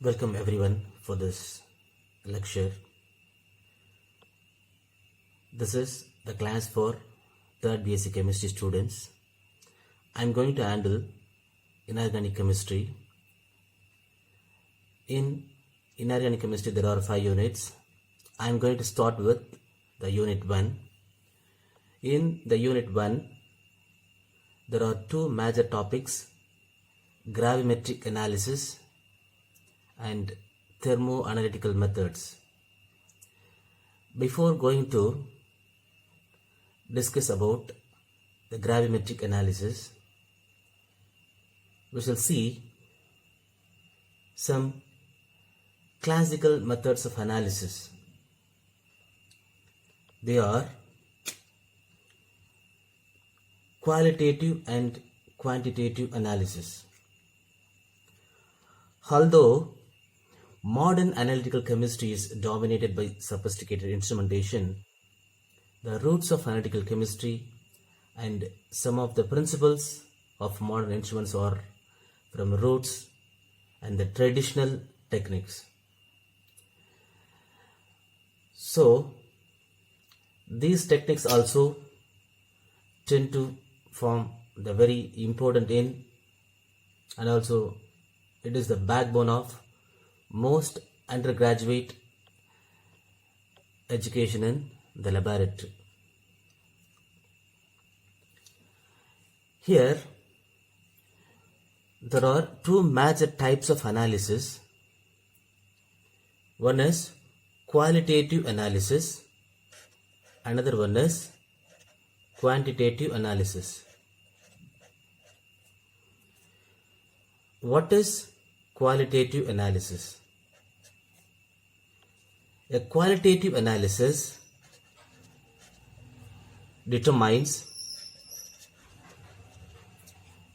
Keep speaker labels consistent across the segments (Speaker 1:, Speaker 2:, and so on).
Speaker 1: Welcome everyone for this lecture. This is the class for 3rd BSc Chemistry students. I am going to handle inorganic chemistry. In inorganic chemistry there are 5 units. I am going to start with the unit 1. In the unit 1 there are 2 major topics: gravimetric analysis and thermoanalytical methods. Before going to discuss about the gravimetric analysis, we shall see some classical methods of analysis. They are qualitative and quantitative analysis. Although modern analytical chemistry is dominated by sophisticated instrumentation, the roots of analytical chemistry and some of the principles of modern instruments are from roots and the traditional techniques. So, these techniques also tend to form the very important in, and also it is the backbone of most undergraduate education in the laboratory. Here there are 2 major types of analysis. One is qualitative analysis, another one is quantitative analysis. What is qualitative analysis? A qualitative analysis determines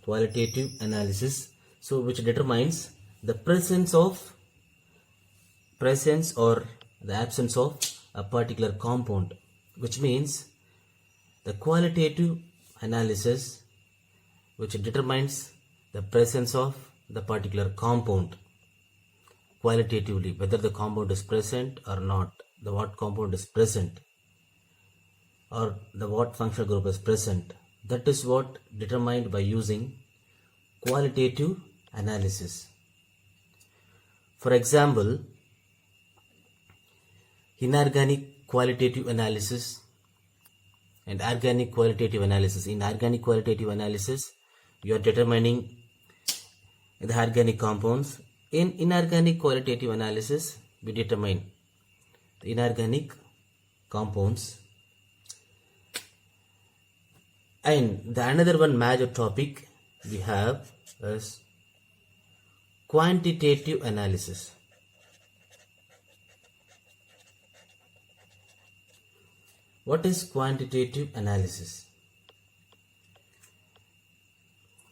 Speaker 1: which determines the presence or the absence of a particular compound, which means the qualitative analysis which determines the presence of the particular compound qualitatively, whether the compound is present or not, the what compound is present or the what functional group is present. That is what determined by using qualitative analysis. For example, inorganic qualitative analysis and organic qualitative analysis. In organic qualitative analysis, you are determining the organic compounds. In inorganic qualitative analysis, we determine the inorganic compounds. And the another one major topic we have is quantitative analysis. What is quantitative analysis?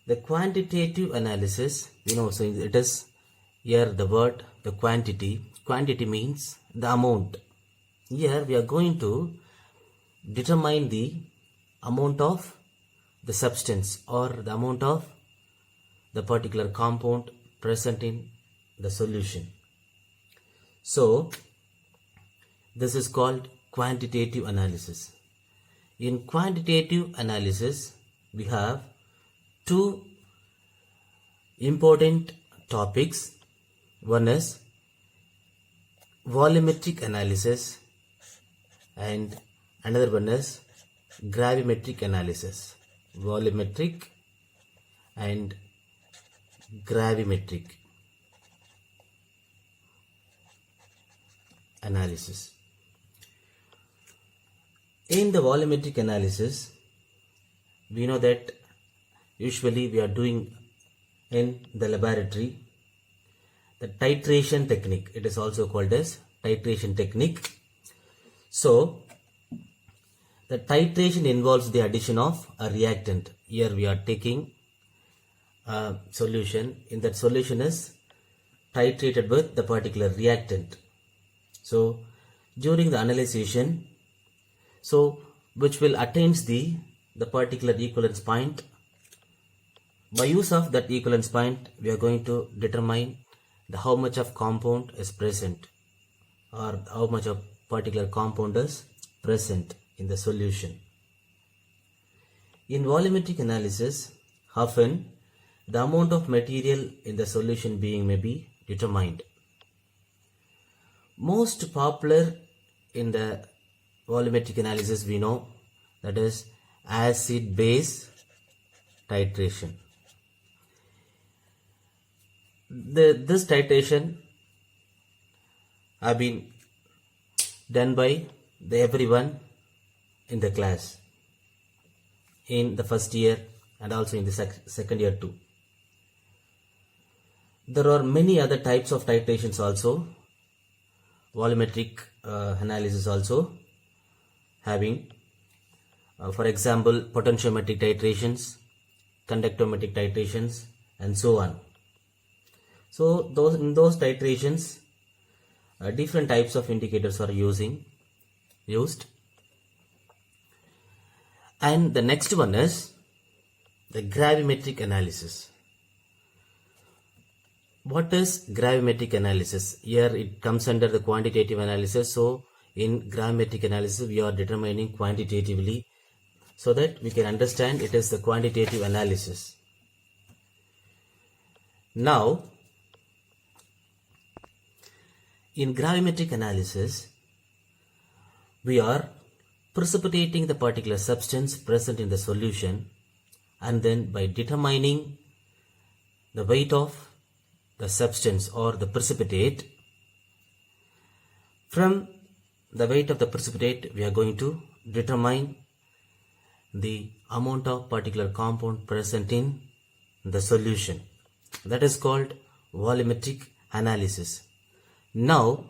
Speaker 1: The quantitative analysis, so it is here the word, the quantity. Quantity means the amount. Here we are going to determine the amount of the substance or the amount of the particular compound present in the solution. So, this is called quantitative analysis. In quantitative analysis, we have 2 important topics. One is volumetric analysis and another one is gravimetric analysis. Volumetric and gravimetric analysis. In the volumetric analysis, we know that usually we are doing in the laboratory the titration technique. It is also called as titration technique. So, the titration involves the addition of a reactant. Here we are taking a solution. In that solution is titrated with the particular reactant. So, during the analyzation, which will attains the particular equivalence point. By use of that equivalence point, we are going to determine the how much of compound is present, or how much of particular compound is present in the solution. In volumetric analysis, often the amount of material in the solution being may be determined. Most popular in the volumetric analysis we know, that is acid-base titration. This titration have been done by everyone in the class in the first year and also in the second year too. There are many other types of titrations also. Volumetric analysis also having, for example, potentiometric titrations, conductometric titrations, and so on. So in those titrations, different types of indicators are used. And the next one is the gravimetric analysis. What is gravimetric analysis? Here it comes under the quantitative analysis. So in gravimetric analysis we are determining quantitatively, so that we can understand it is the quantitative analysis. Now in gravimetric analysis, we are precipitating the particular substance present in the solution, and then by determining the weight of the substance or the precipitate, from the weight of the precipitate we are going to determine the amount of particular compound present in the solution. That is called volumetric analysis. Now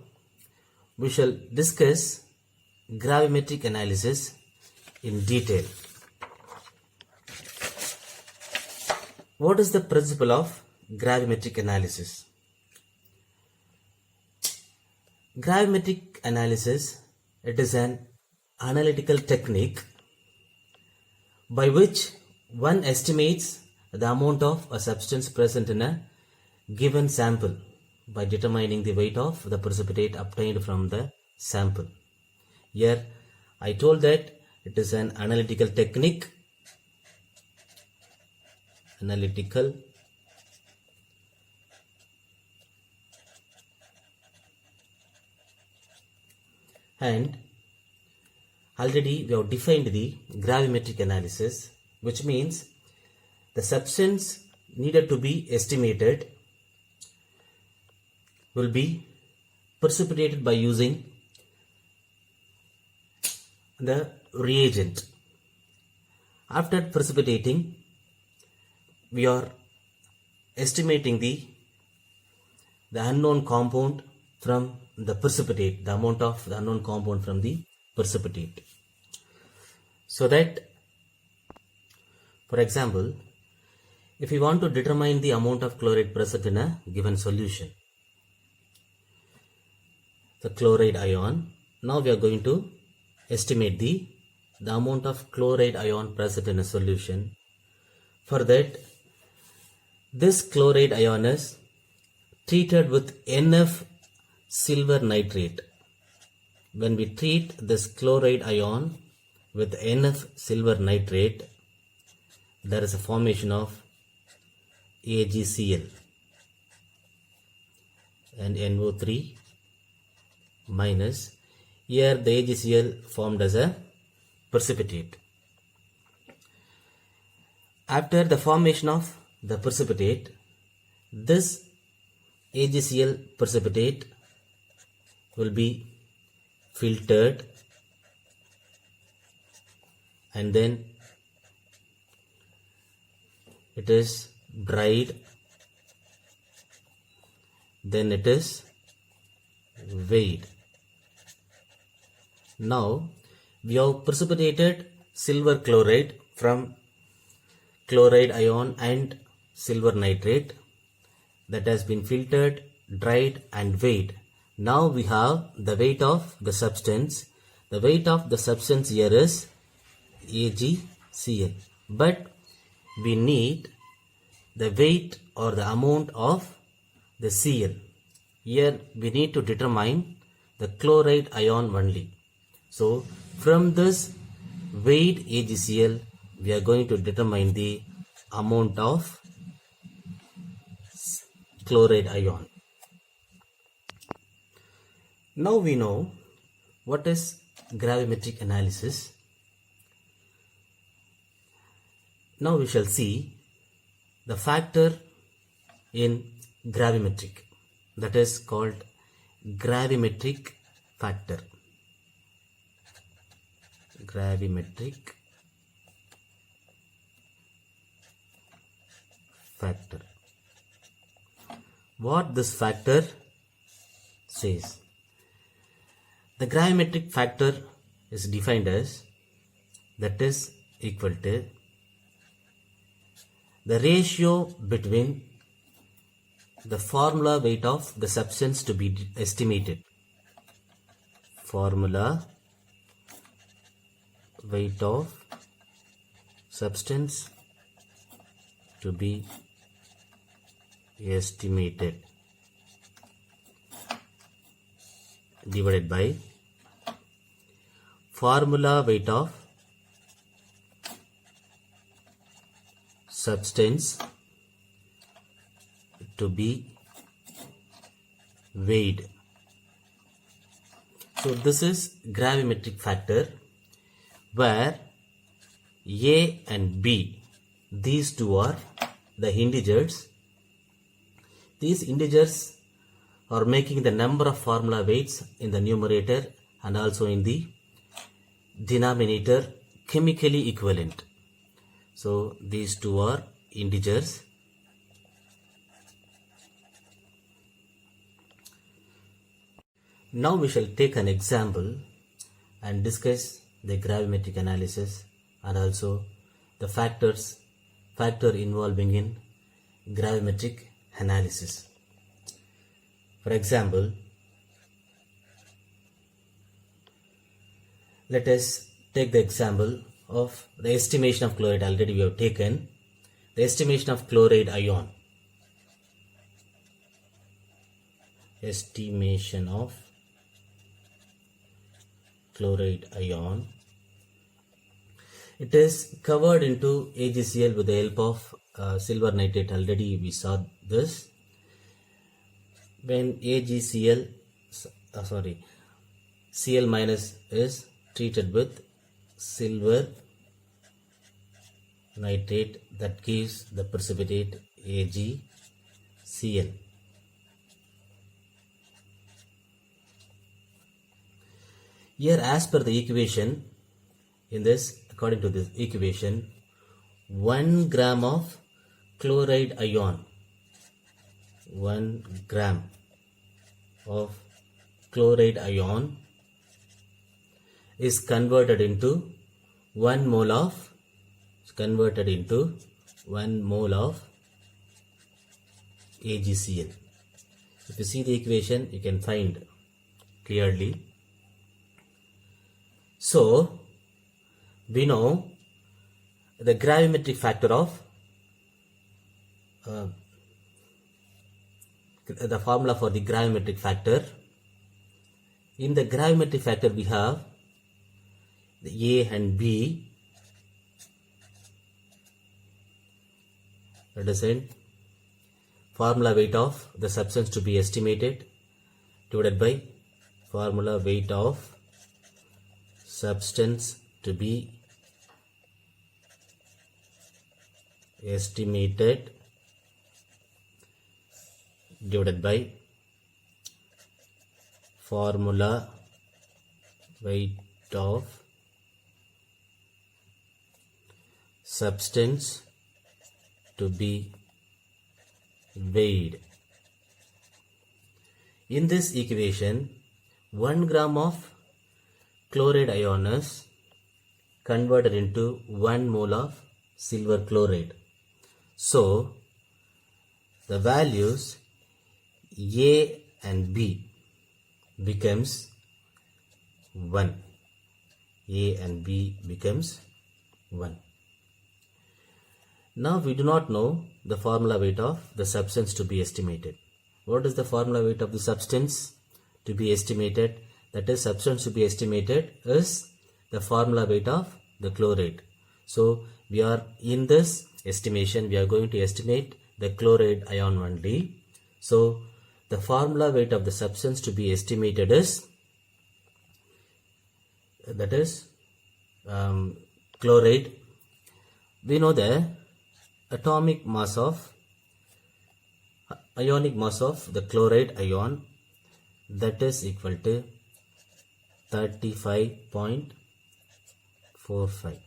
Speaker 1: we shall discuss gravimetric analysis in detail. What is the principle of gravimetric analysis? Gravimetric analysis, it is an analytical technique by which one estimates the amount of a substance present in a given sample by determining the weight of the precipitate obtained from the sample. Here I told that it is an analytical technique. And already we have defined the gravimetric analysis, which means the substance needed to be estimated will be precipitated by using the reagent. After precipitating, we are estimating the unknown compound from the precipitate, the amount of the unknown compound from the precipitate. So that, for example, if we want to determine the amount of chloride present in a given solution, the chloride ion, now we are going to estimate the amount of chloride ion present in a solution. For that, this chloride ion is treated with NF silver nitrate. When we treat this chloride ion with NF silver nitrate, there is a formation of AgCl and NO3 minus. Here the AgCl formed as a precipitate. After the formation of the precipitate, this AgCl precipitate will be filtered and then it is dried, then it is weighed. Now we have precipitated silver chloride from chloride ion and silver nitrate that has been filtered, dried and weighed. Now we have the weight of the substance. The weight of the substance here is AgCl, but we need the weight or the amount of the Cl. Here we need to determine the chloride ion only. So from this weighed AgCl, we are going to determine the amount of chloride ion. Now we know what is gravimetric analysis. Now we shall see the factor in gravimetric, that is called gravimetric factor. Gravimetric factor. What this factor says? The gravimetric factor is defined as, that is equal to the ratio between the formula weight of the substance to be estimated. Formula weight of substance to be estimated divided by formula weight of substance to be weighed. So this is gravimetric factor, where A and B, these two are the integers. These integers are making the number of formula weights in the numerator and also in the denominator chemically equivalent. So these two are integers. Now we shall take an example and discuss the gravimetric analysis and also the factor involving in gravimetric analysis. For example, let us take the example of the estimation of chloride. Already we have taken the estimation of chloride ion. Estimation of chloride ion. It is covered into AgCl with the help of silver nitrate. Already we saw this. When AgCl, Cl minus is treated with silver nitrate, that gives the precipitate AgCl. Here, as per the equation, according to this equation, 1 gram of chloride ion, 1 gram of chloride ion is converted into 1 mole of AgCl. If you see the equation, you can find clearly. So we know the gravimetric factor of the formula for the gravimetric factor. In the gravimetric factor we have the A and B represent formula weight of the substance to be estimated divided by formula weight of substance to be estimated divided by formula weight of substance to be weighed. In this equation, 1 gram of chloride ion is converted into 1 mole of silver chloride. So the values A and B becomes 1. A and B becomes 1. Now we do not know the formula weight of the substance to be estimated. what is the formula weight of the substance to be estimated? That is, substance to be estimated is the formula weight of the chloride. So we are in this estimation, we are going to estimate the chloride ion only. So the formula weight of the substance to be estimated is, that is chloride. We know the atomic mass of ionic mass of the chloride ion, that is equal to 35.45,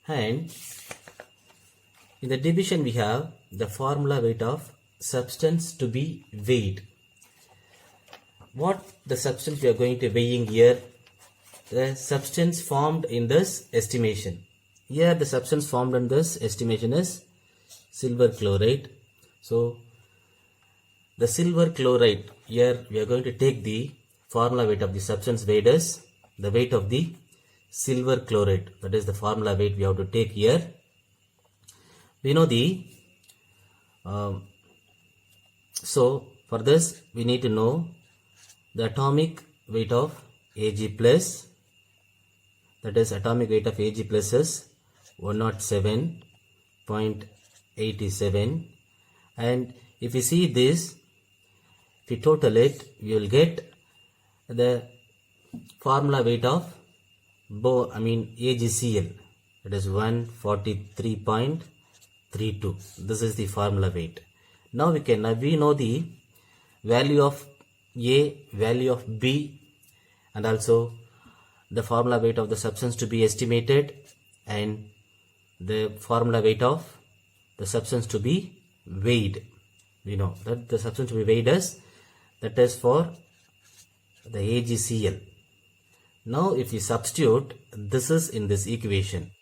Speaker 1: and in the division we have the formula weight of substance to be weighed. What the substance we are going to weighing here? The substance formed in this estimation. Here the substance formed in this estimation is silver chloride. So the silver chloride, here we are going to take the formula weight of the substance weighed as the weight of the silver chloride. That is the formula weight we have to take here. We know the so for this we need to know the atomic weight of Ag plus, that is atomic weight of Ag plus is 107.87, and if you see this, if you total it, you will get the formula weight of AgCl, that is 143.32. This is the formula weight. Now we know the value of A, value of B, and also the formula weight of the substance to be estimated, and the formula weight of the substance to be weighed. We know that the substance to be weighed is, that is for the AgCl. Now if you substitute this is in this equation,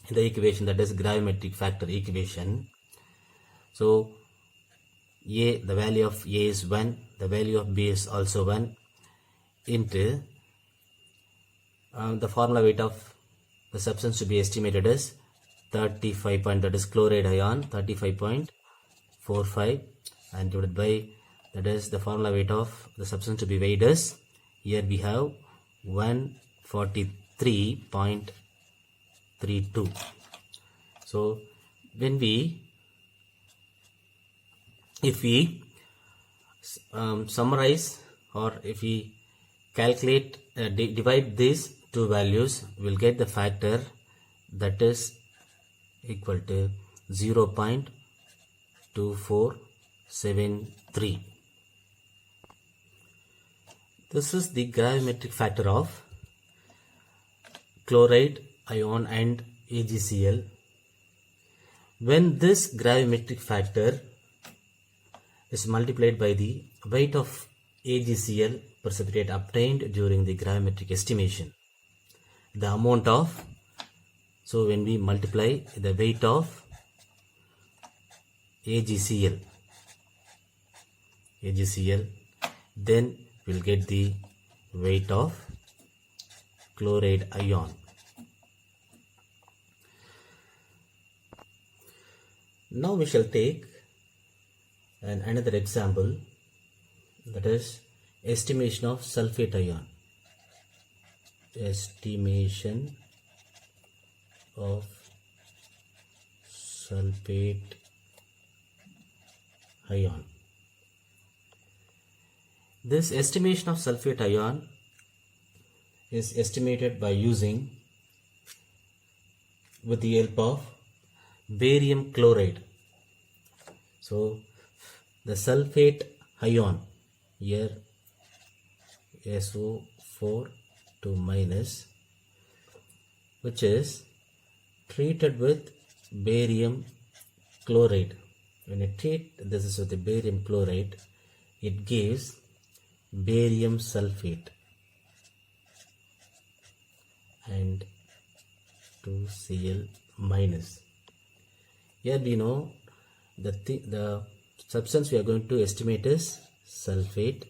Speaker 1: in the equation, that is gravimetric factor equation. So A, the value of A is 1, the value of B is also 1, into the formula weight of the substance to be estimated is 35 point, that is chloride ion, 35.45, and divided by, that is the formula weight of the substance to be weighed is, here we have 143.32. So when if we summarize, or if we calculate, divide these two values, we will get the factor that is equal to 0.2473. This is the gravimetric factor of chloride ion and AgCl. When this gravimetric factor is multiplied by the weight of AgCl precipitate obtained during the gravimetric estimation, the amount of, so when we multiply the weight of AgCl, then we'll get the weight of chloride ion. Now we shall take another example, that is estimation of sulfate ion. Estimation of sulfate ion. This estimation of sulfate ion is estimated by using, with the help of barium chloride. So the sulfate ion, here SO4 2 minus, which is treated with barium chloride. When you treat this is with the barium chloride, it gives barium sulfate and 2Cl minus. Here we know the substance we are going to estimate is sulfate.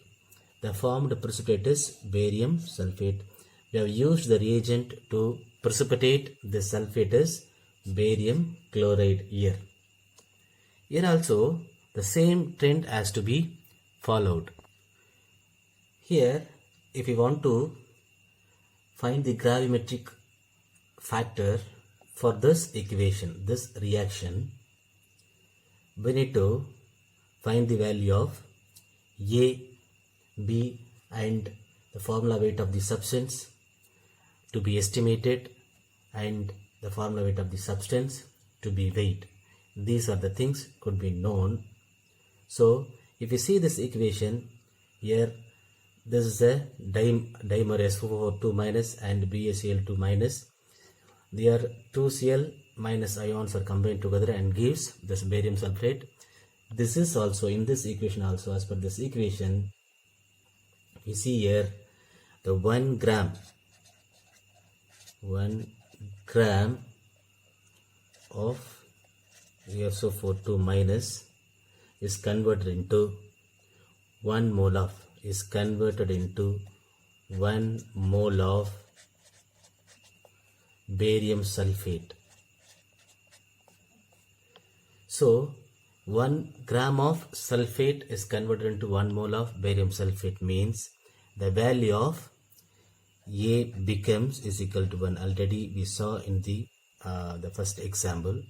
Speaker 1: The formed precipitate is barium sulfate. We have used the reagent to precipitate the sulfate is barium chloride here. Here also the the same trend has to be followed. Here, if we want to find the gravimetric factor for this equation, this reaction, we need to find the value of A, B and the formula weight of the substance to be estimated and the formula weight of the substance to be weight. These are the things could be known. So if you see this equation here, this is a dimer SO4 minus and BaCl2 minus. Their 2Cl minus ions are combined together and gives this barium sulfate. This is also in this equation also, as per this equation, we see here the 1 gram of SO4 minus is converted into 1 mole of barium sulfate. So 1 gram of sulfate is converted into 1 mole of barium sulfate, means the value of A becomes is equal to 1. Already we saw in the first example,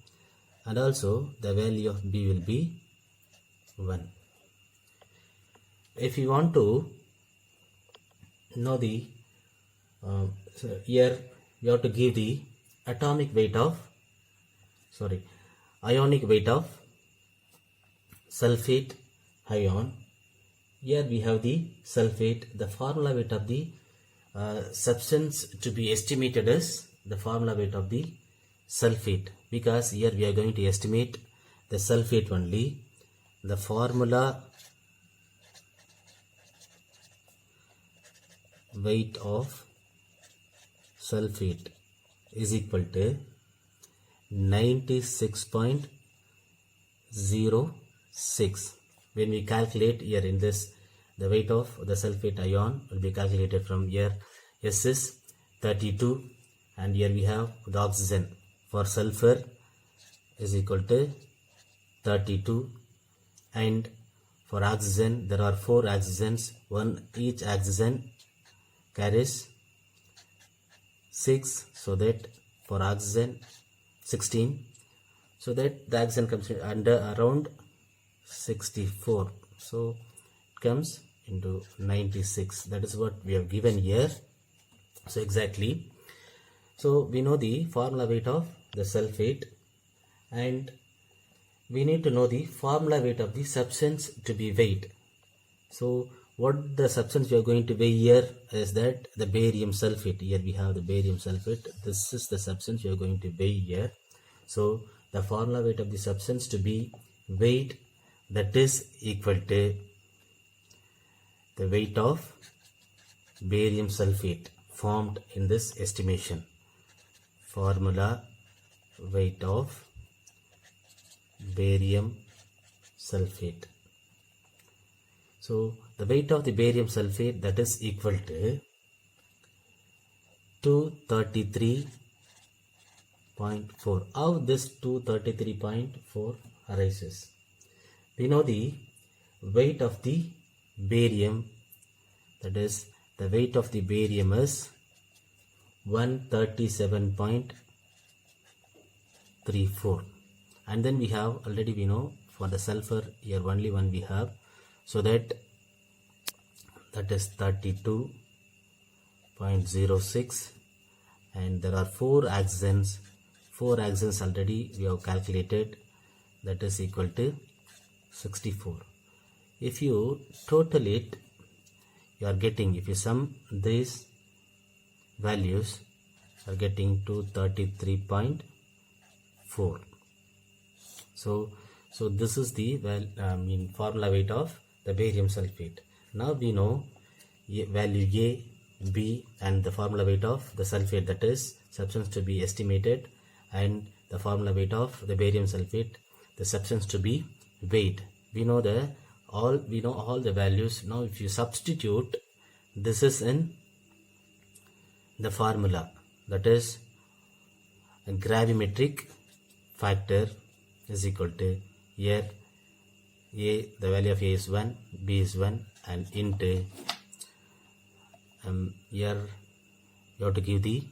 Speaker 1: and also the value of B will be 1. If you want to know the here you have to give the ionic weight of sulfate ion. Here we have the sulfate. The formula weight of the substance to be estimated is the formula weight of the sulfate, because here we are going to estimate the sulfate only. The formula weight of sulfate is equal to 96.06. When we calculate here in this, the weight of the sulfate ion will be calculated from here. S is 32 and here we have the oxygen for sulfur is equal to 32, and for oxygen there are 4 oxygens, each oxygen carries 6, so that for oxygen 16, so that the oxygen comes under around 64, so it comes into 96. That is what we have given here. So exactly, so we know the formula weight of the sulfate, and we need to know the formula weight of the substance to be weighed. So what the substance we are going to weigh here is that the barium sulfate. Here we have the barium sulfate. This is the substance we are going to weigh here. So the formula weight of the substance to be weighed, that is equal to the weight of barium sulfate formed in this estimation. Formula weight of barium sulfate. So the weight of the barium sulfate, that is equal to 233.4. How this 233.4 arises? We know the weight of the barium, that is the weight of the barium is 137.34, and then we have already, we know for the sulfur here only one we have, so that is 32.06, and there are 4 oxygens already we have calculated, that is equal to 64. If you total it, you are getting, if you sum these values, you are getting 233.4. So this is the formula weight of the barium sulfate. Now we know value A, B and the formula weight of the sulfate, that is substance to be estimated, and the formula weight of the barium sulfate, the substance to be weighed. We know all the values. Now if you substitute, this is in the formula, that is a gravimetric factor is equal to, here the value of A is 1, B is 1, and int here you have to give the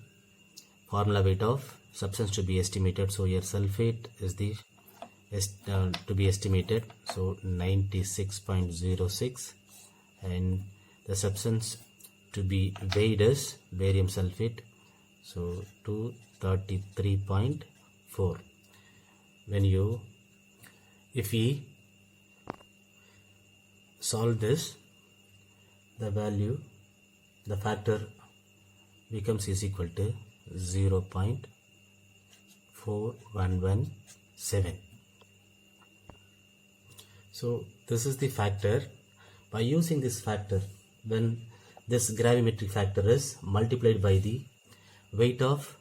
Speaker 1: formula weight of substance to be estimated. So here sulfate is the to be estimated, so 96.06, and the substance to be weighed is barium sulfate, so 233.4. If we solve this, the factor becomes is equal to 0.4117. So this is the factor. By using this factor, when this gravimetric factor is multiplied by the weight of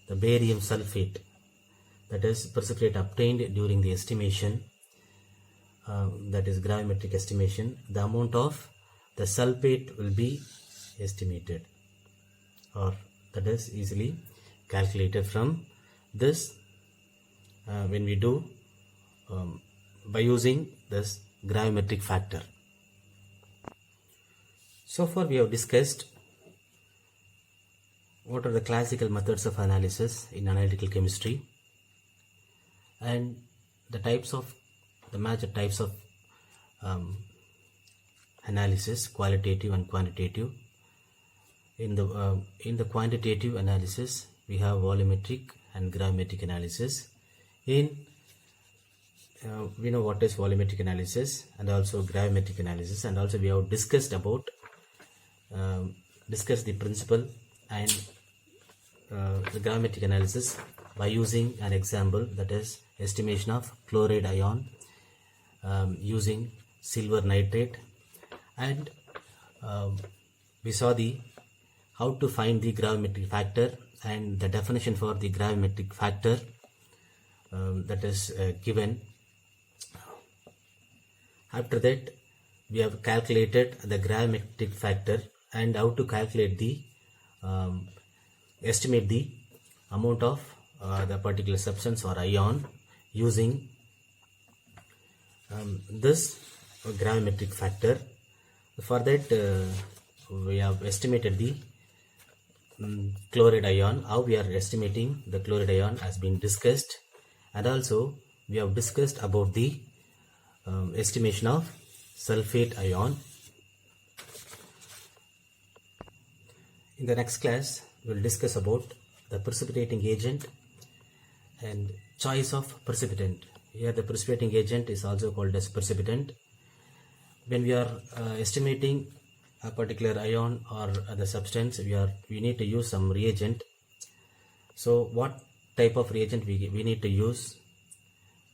Speaker 1: the barium sulfate, that is precipitate obtained during the estimation, that is gravimetric estimation, the amount of the sulfate will be estimated, or that is easily calculated from this when we do by using this gravimetric factor. So far we have discussed what are the classical methods of analysis in analytical chemistry and the major types of analysis, qualitative and quantitative. In the quantitative analysis, we have volumetric and gravimetric analysis. We know what is volumetric analysis and also gravimetric analysis, and also we have discussed the principle and the gravimetric analysis by using an example, that is estimation of chloride ion using silver nitrate, and we saw how to find the gravimetric factor and the definition for the gravimetric factor that is given. After that, we have calculated the gravimetric factor and how to calculate the estimate the amount of the particular substance or ion using this gravimetric factor. For that, we have estimated the chloride ion. How we are estimating the chloride ion has been discussed, and also we have discussed about the estimation of sulfate ion. In the next class, we will discuss about the precipitating agent and choice of precipitant. Here the precipitating agent is also called as precipitant. When we are estimating a particular ion or the substance, we need to use some reagent. So what type of reagent we need to use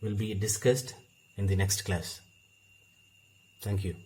Speaker 1: will be discussed in the next class. Thank you.